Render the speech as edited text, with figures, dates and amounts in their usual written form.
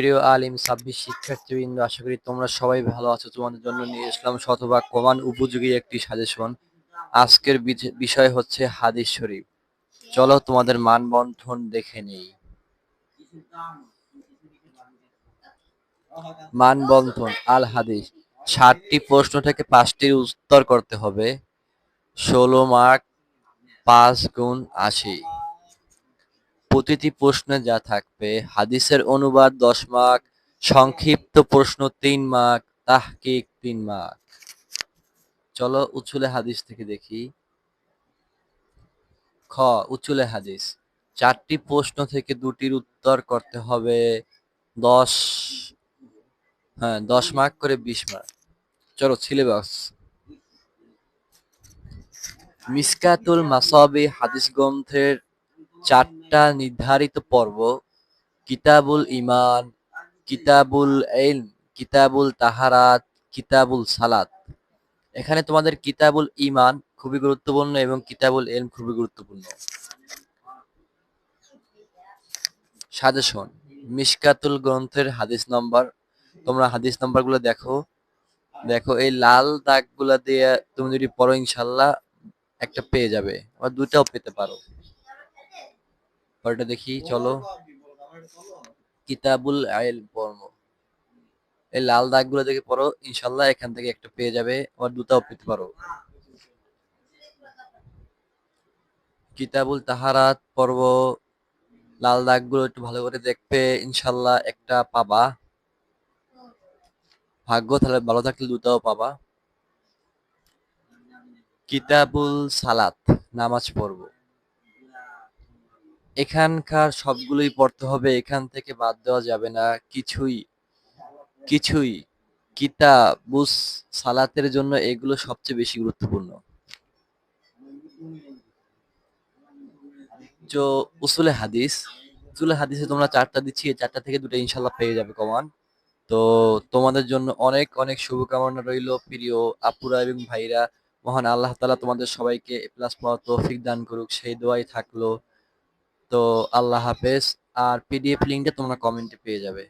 প্রিয় আলিম সাব্বির শিক্ষার্থীবৃন্দ, আশা করি তোমরা সবাই ভালো আছো। তোমাদের জন্য নিয়ে আসলাম শতভাগ প্রমাণ উপযোগী একটি সাজেশন। আজকের বিষয় হচ্ছে হাদিস শরীফ। চলো তোমাদের মানবন্ধন দেখে নেই। মানবন্ধন আল হাদিস। 60টি প্রশ্ন থেকে 5টির উত্তর করতে হবে। 16 মার্ক, 5 গুণ 80। প্রতিটি প্রশ্নে যা থাকবে: হাদিসের অনুবাদ 10 মার্ক, সংক্ষিপ্ত প্রশ্ন 3 মার্ক, তাহকিক 3 মার্ক। চলো উছুলে হাদিস থেকে দেখি। খ. উছুলে হাদিস। 4টি প্রশ্ন থেকে 2টির উত্তর করতে হবে। 10 10 মার্ক করে 20 মার্ক। চলো সিলেবাস। মিসকাতুল মাসাবি হাদিস গ্রন্থের 4টা নির্ধারিত পর্ব: কিতাবুল ঈমান, কিতাবুল ইলম, কিতাবুল তাহারাত, কিতাবুল সালাত। এখানে তোমাদের কিতাবুল ঈমান খুবই গুরুত্বপূর্ণ এবং কিতাবুল ইলম খুবই গুরুত্বপূর্ণ। সাজেশন: মিশকাতুল গ্রন্থের হাদিস নম্বর। তোমরা হাদিস নম্বরগুলো দেখো। এই লাল দাগগুলা দিয়ে তুমি যদি পড়ো ইনশাআল্লাহ একটা পেয়ে যাবে, আবার দুটাও পেতে পারো। পরেরটা দেখি, চলো। কিতাবুল ইলম পড়ো। এই লাল দাগগুলো দেখে পড়ো, ইনশাআল্লাহ এখান থেকে একটা পেয়ে যাবে, আবার দুটাও পেতে পারো। কিতাবুল তাহারাত পর্ব, লাল দাগগুলো একটু ভালো করে দেখবে, ইনশাআল্লাহ একটা পাবা। ভাগ্য তাহলে ভালো থাকলে দুটাও পাবা। কিতাবুল সালাত, নামাজ পড়ব। এখানকার সবগুলোই পড়তে হবে, এখান থেকে বাদ দেওয়া যাবে না কিছুই। কিতাবুস সালাতের জন্য এগুলো সবচেয়ে বেশি গুরুত্বপূর্ণ। উসুলে হাদিস। উসুলে হাদিসে তোমরা 4টা দিচ্ছি, এই 4টা থেকে 2টা ইনশাআল্লাহ পেয়ে যাবে কমান। তো তোমাদের জন্য অনেক অনেক শুভকামনা রইল প্রিয় আপুরা এবং ভাইরা। মহান আল্লাহ তাআলা তোমাদের সবাইকে এ প্লাস পাওয়ার তৌফিক দান করুক, সেই দোয়াই থাকলো। তো আল্লাহ হাফেজ। আর পিডিএফ লিংকটা তোমরা কমেন্টে পেয়ে যাবে।